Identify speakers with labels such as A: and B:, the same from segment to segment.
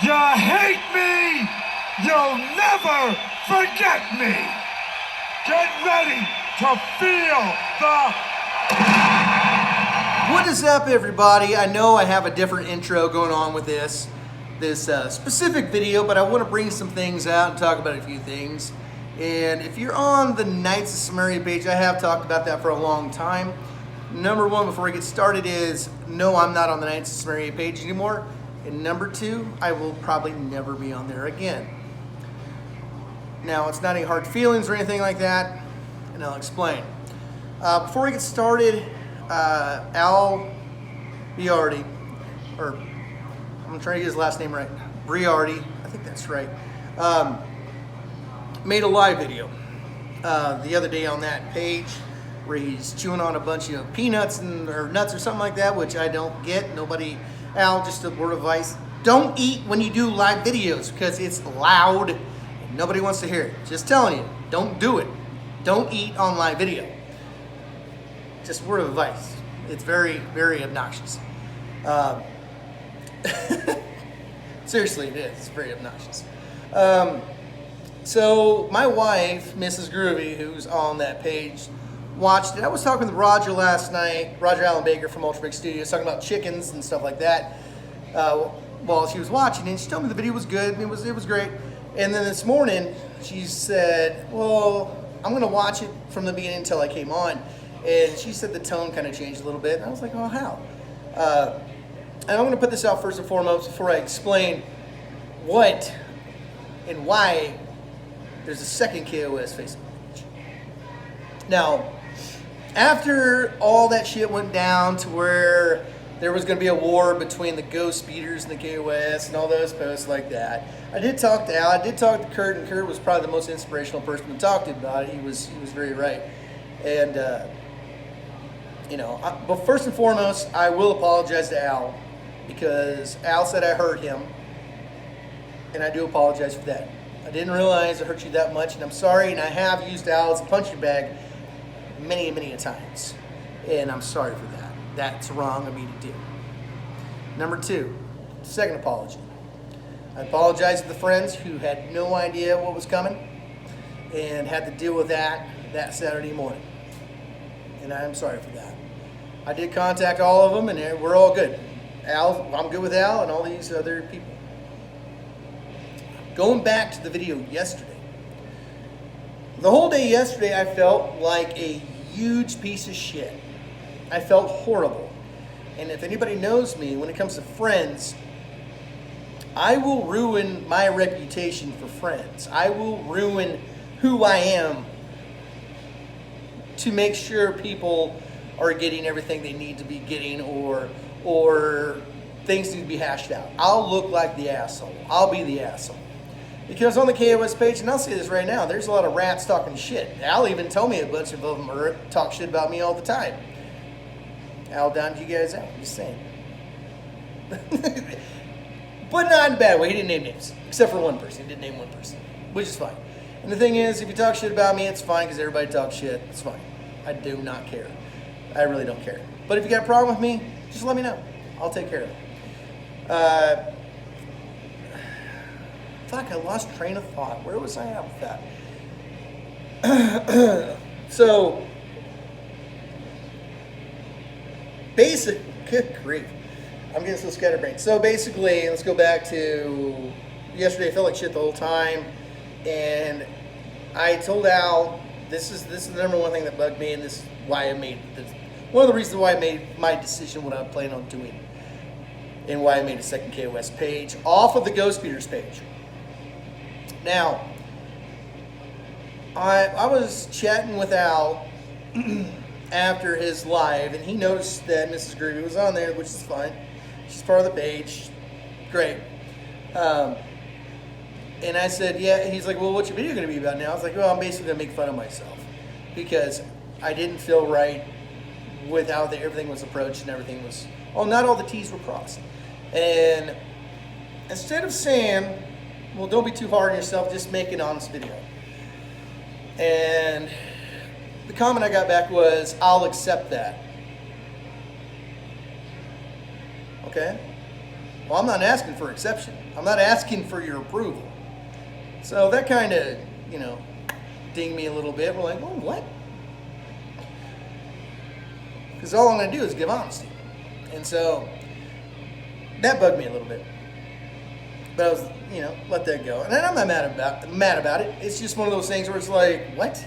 A: You hate me! You'll never forget me! Get ready to feel the...
B: What is up, everybody? I know I have a different intro going on with this specific video, but I want to bring some things out and talk about a few things. And if you're on the Knights of Samaria page, I have talked about that for a long time. Number one, before I get started, is no, I'm not on the Knights of Samaria page anymore. And number two, I will probably never be on there again. Now, it's not any hard feelings or anything like that, and I'll explain. Before we get started, Al Biardi, or I'm trying to get his last name right, Briardi, I think that's right, made a live video the other day on that page where he's chewing on a bunch of peanuts or nuts or something like that, which I don't get. Nobody, Al, just a word of advice, don't eat when you do live videos because it's loud and nobody wants to hear it. Just telling you, don't do it. Don't eat on live video. Just a word of advice. It's very, very obnoxious. Seriously, it is. It's very obnoxious. So my wife, Mrs. Groovy, who's on that page, watched it. I was talking with Roger last night, Roger Allen Baker from Ultra Big Studios, talking about chickens and stuff like that. While she was watching, and she told me the video was good. It was great. And then this morning, she said, "Well, I'm going to watch it from the beginning until I came on." And she said the tone kind of changed a little bit. And I was like, "Oh, how?" And I'm going to put this out first and foremost before I explain what and why there's a second KOS Facebook page. Now, after all that shit went down to where there was going to be a war between the ghost speeders and the KOS and all those posts like that, I did talk to Al, I did talk to Kurt, and Kurt was probably the most inspirational person to talk to about it. He was very right. And, but first and foremost, I will apologize to Al because Al said I hurt him, and I do apologize for that. I didn't realize I hurt you that much, and I'm sorry, and I have used Al as a punching bag many, many a times, and I'm sorry for that. That's wrong of me to do. Number two, second apology. I apologize to the friends who had no idea what was coming and had to deal with that Saturday morning, and I'm sorry for that. I did contact all of them, and we're all good. Al, I'm good with Al and all these other people. Going back to the video yesterday, the whole day yesterday I felt like a huge piece of shit. I felt horrible. And if anybody knows me, when it comes to friends, I will ruin my reputation for friends. I will ruin who I am to make sure people are getting everything they need to be getting, or things need to be hashed out. I'll look like the asshole. I'll be the asshole. Because on the KOS page, and I'll say this right now, there's a lot of rats talking shit. Al even told me a bunch of them talk shit about me all the time. Al downed you guys out, I'm just saying. But not in a bad way. He didn't name names, except for one person. He did name one person, which is fine. And the thing is, if you talk shit about me, it's fine because everybody talks shit. It's fine. I do not care. I really don't care. But if you got a problem with me, just let me know. I'll take care of it. Fuck, I lost train of thought. Where was I at with that? So, good grief. I'm getting so scatterbrained. So basically, let's go back to yesterday. I felt like shit the whole time. And I told Al, this is the number one thing that bugged me, and this is why I made this. One of the reasons why I made my decision what I'm planning on doing, and why I made a second KOS page off of the Ghost Speeders page. Now, I was chatting with Al after his live, and he noticed that Mrs. Groovy was on there, which is fine. She's part of the page. Great. And I said, yeah. He's like, well, what's your video going to be about now? I was like, well, I'm basically going to make fun of myself because I didn't feel right with how everything was approached and everything was, not all the T's were crossed. And instead of saying, well, don't be too hard on yourself, just make an honest video. And the comment I got back was, I'll accept that. Okay? Well, I'm not asking for exception. I'm not asking for your approval. So that kind of, dinged me a little bit. We're like, well, what? Because all I'm going to do is give honesty. And so that bugged me a little bit. But I was, let that go. And I'm not mad about it. It's just one of those things where it's like, what?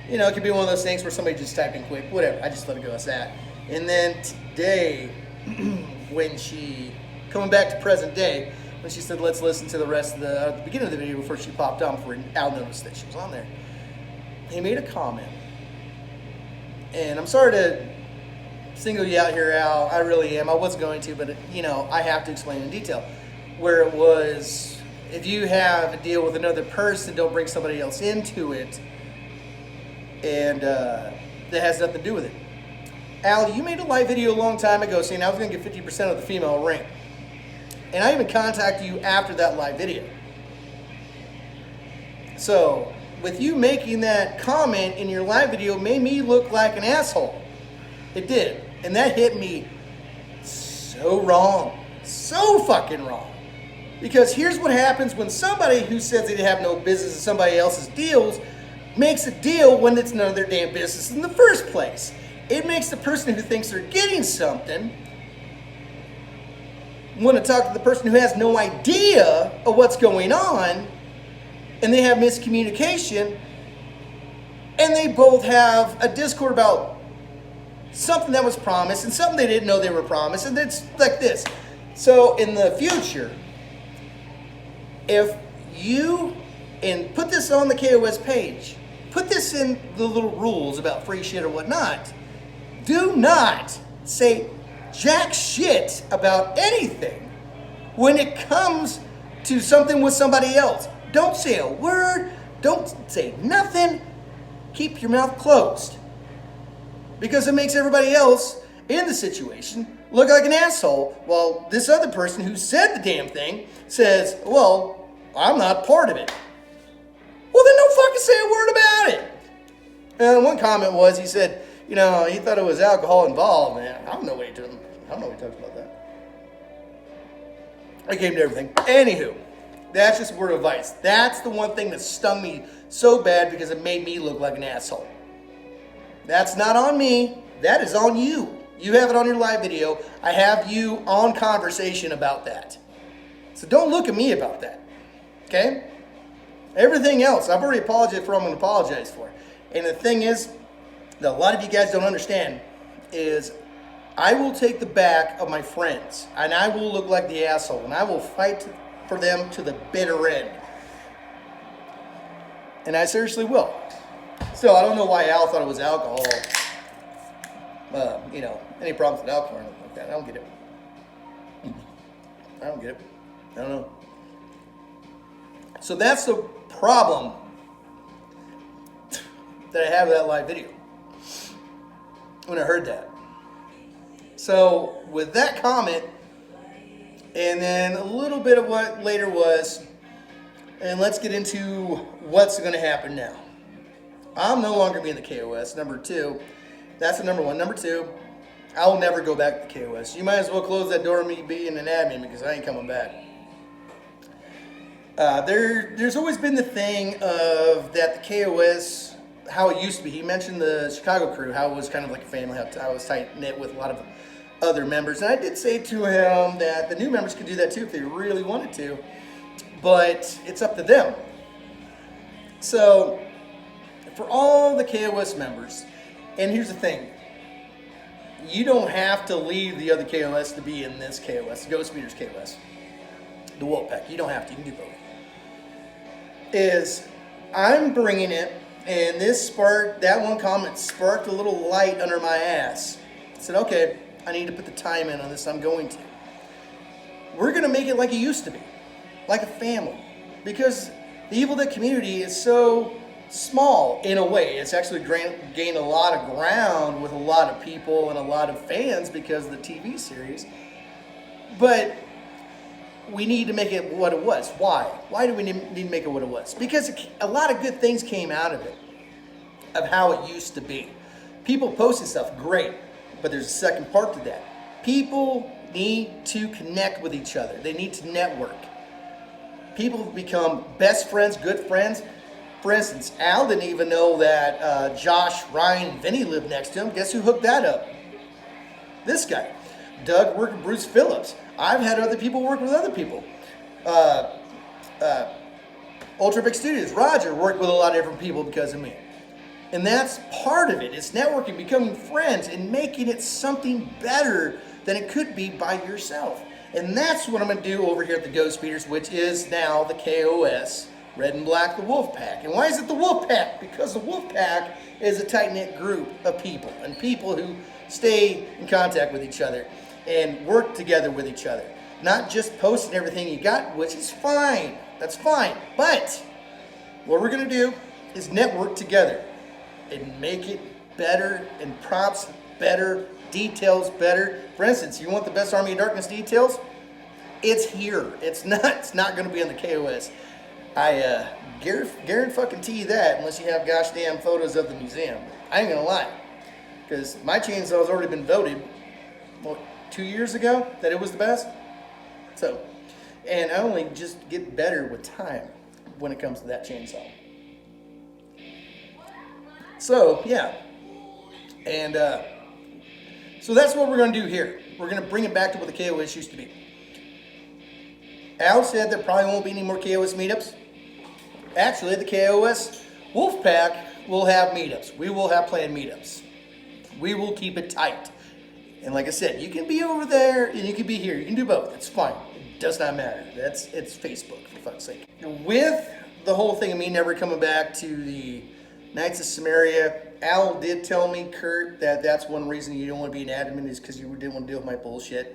B: It could be one of those things where somebody just typed in quick, whatever. I just let it go as that. And then today, when coming back to present day, when she said, let's listen to the rest of the beginning of the video before she popped on before Al noticed that she was on there. He made a comment. And I'm sorry to single you out here, Al. I really am. I was going to, but, I have to explain in detail. Where it was, if you have a deal with another person, don't bring somebody else into it. And that has nothing to do with it. Al, you made a live video a long time ago saying I was going to get 50% of the female ring. And I even contacted you after that live video. So, with you making that comment in your live video made me look like an asshole. It did. And that hit me so wrong. So fucking wrong. Because here's what happens when somebody who says they have no business in somebody else's deals makes a deal when it's none of their damn business in the first place. It makes the person who thinks they're getting something want to talk to the person who has no idea of what's going on, and they have miscommunication, and they both have a discord about something that was promised and something they didn't know they were promised, and it's like this. So in the future, if you, and put this on the KOS page, put this in the little rules about free shit or whatnot, do not say jack shit about anything when it comes to something with somebody else. Don't say a word, don't say nothing, keep your mouth closed. Because it makes everybody else in the situation look like an asshole, while this other person who said the damn thing says, well, I'm not part of it. Well, then don't fucking say a word about it. And one comment was, he said, he thought it was alcohol involved, man. I don't know what he talked about that. I came to everything. Anywho, that's just a word of advice. That's the one thing that stung me so bad because it made me look like an asshole. That's not on me. That is on you. You have it on your live video. I have you on conversation about that. So don't look at me about that. Okay? Everything else, I've already apologized for. I'm going to apologize for. And the thing is, that a lot of you guys don't understand, is I will take the back of my friends, and I will look like the asshole, and I will fight for them to the bitter end. And I seriously will. So I don't know why Al thought it was alcohol. Any problems with alcohol or anything like that. I don't get it. I don't know. So that's the problem that I have with that live video. When I heard that. So with that comment, and then a little bit of what later was, and let's get into what's going to happen now. I'm no longer being the KOS. Number two, that's the number one. Number two, I will never go back to the KOS. You might as well close that door of me being an admin because I ain't coming back. There's always been the thing of that the KOS, how it used to be. He mentioned the Chicago crew, how it was kind of like a family, how I was tight-knit with a lot of other members. And I did say to him that the new members could do that too if they really wanted to, but it's up to them. So, for all the KOS members, and here's the thing, you don't have to leave the other KOS to be in this KOS, Ghost Speeders KOS, the Wolfpac. You don't have to, you can do both. I'm bringing it, and that one comment sparked a little light under my ass. I said, okay, I need to put the time in on this, I'm going to. We're going to make it like it used to be, like a family. Because the Evil Dead community is so small in a way. It's actually gained a lot of ground with a lot of people and a lot of fans because of the TV series. But we need to make it what it was. Why? Why do we need to make it what it was? Because a lot of good things came out of it, of how it used to be. People posted stuff, great, but there's a second part to that. People need to connect with each other. They need to network. People have become best friends, good friends. For instance, Al didn't even know that Josh, Ryan, and Vinny lived next to him. Guess who hooked that up? This guy. Doug worked with Bruce Phillips. I've had other people work with other people. Ultra Big Studios, Roger worked with a lot of different people because of me. And that's part of it. It's networking, becoming friends, and making it something better than it could be by yourself. And that's what I'm going to do over here at the Ghost Speeders, which is now the KOS Red and Black, the Wolfpac. And why is it the Wolfpac? Because the Wolfpac is a tight-knit group of people, and people who stay in contact with each other and work together with each other. Not just posting everything you got, which is fine. That's fine. But what we're going to do is network together and make it better, and props better, details better. For instance, you want the best Army of Darkness details? It's here. It's not going to be on the KOS. I guarantee you that, unless you have gosh damn photos of the museum. I ain't gonna lie, because my chainsaw's already been voted, what, 2 years ago, that it was the best. So, and I only just get better with time when it comes to that chainsaw. So yeah, and so that's what we're gonna do here. We're gonna bring it back to what the KOS used to be. Al said there probably won't be any more KOS meetups. Actually, the KOS Wolfpac will have meetups. We will have planned meetups. We will keep it tight. And like I said, you can be over there and you can be here. You can do both. It's fine. It does not matter. It's Facebook, for fuck's sake. With the whole thing of me never coming back to the Knights of Samaria, Al did tell me, Kurt, that that's one reason you don't want to be an admin is because you didn't want to deal with my bullshit.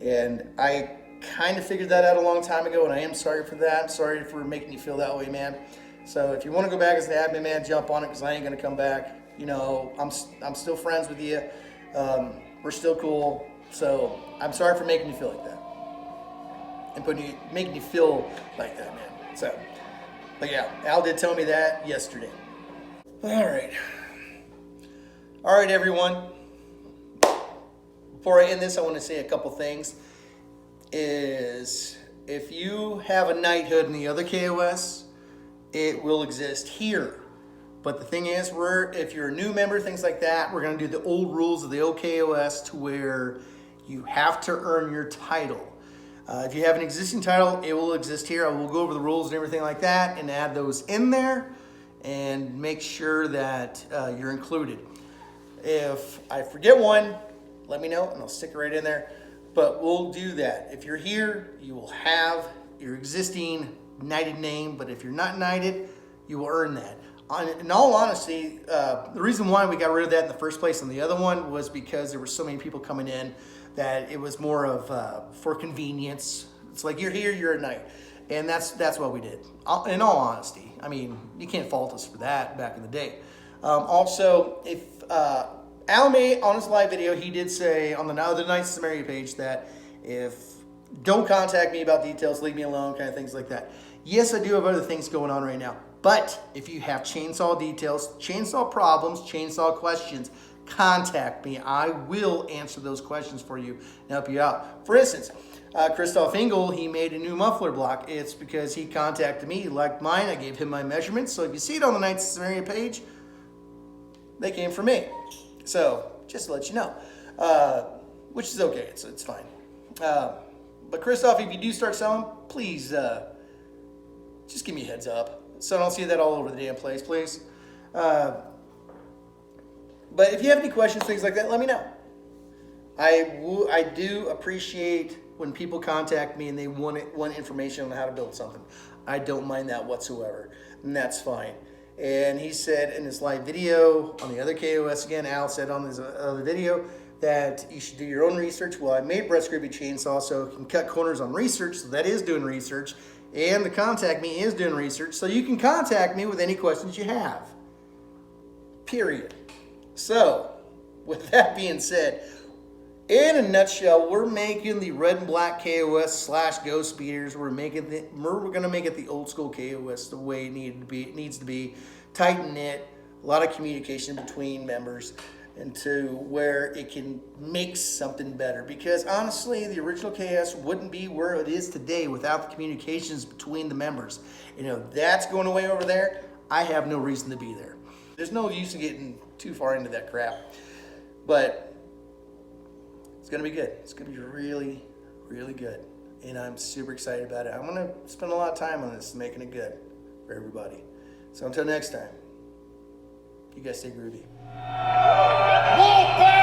B: And I kind of figured that out a long time ago, and I am sorry for that. I'm sorry for making you feel that way, man. So if you want to go back as an admin, man, jump on it, because I ain't going to come back. You know, I'm still friends with you. We're still cool. So I'm sorry for making you feel like that. And making you feel like that, man. So, but yeah, Al did tell me that yesterday. All right, everyone. Before I end this, I want to say a couple things. Is if you have a knighthood in the other KOS, it will exist here. But the thing is, if you're a new member, things like that, we're going to do the old rules of the old KOS to where you have to earn your title. If you have an existing title, it will exist here. I will go over the rules and everything like that and add those in there and make sure that you're included. If I forget one, let me know and I'll stick it right in there. But we'll do that. If you're here, you will have your existing knighted name, but if you're not knighted, you will earn that. In all honesty, the reason why we got rid of that in the first place on the other one was because there were so many people coming in that it was more of for convenience. It's like, you're here, you're a knight. And that's what we did. In all honesty, I mean, you can't fault us for that back in the day. Also, if Al May, on his live video, he did say on the other Knights of Samaria page that don't contact me about details, leave me alone, kind of things like that. Yes, I do have other things going on right now. But if you have chainsaw details, chainsaw problems, chainsaw questions, contact me. I will answer those questions for you and help you out. For instance, Christoph Engel, he made a new muffler block. It's because he contacted me, he liked mine, I gave him my measurements. So if you see it on the Knights of Samaria page, they came from me. So, just to let you know, which is okay, it's fine. But Christoph, if you do start selling, please just give me a heads up so I don't see that all over the damn place, please. But if you have any questions, things like that, let me know. I do appreciate when people contact me and they want information on how to build something. I don't mind that whatsoever, and that's fine. And he said in his live video on the other KOS, again, Al said on his other video that you should do your own research. Well, I made Brett Scrappy Chainsaw so it can cut corners on research, so that is doing research. And the contact me is doing research, so you can contact me with any questions you have. Period. So, with that being said, in a nutshell, we're making the Red and Black KOS / Ghost Speeders. We're going to make it the old school KOS the way it needs to be. Tight knit, a lot of communication between members. into where it can make something better. Because honestly, the original KS wouldn't be where it is today without the communications between the members. You know, that's going away over there. I have no reason to be there. There's no use in getting too far into that crap. But it's gonna be good. It's gonna be really, really good. And I'm super excited about it. I'm gonna spend a lot of time on this, making it good for everybody. So until next time, you guys stay groovy.
A: Wolfpac!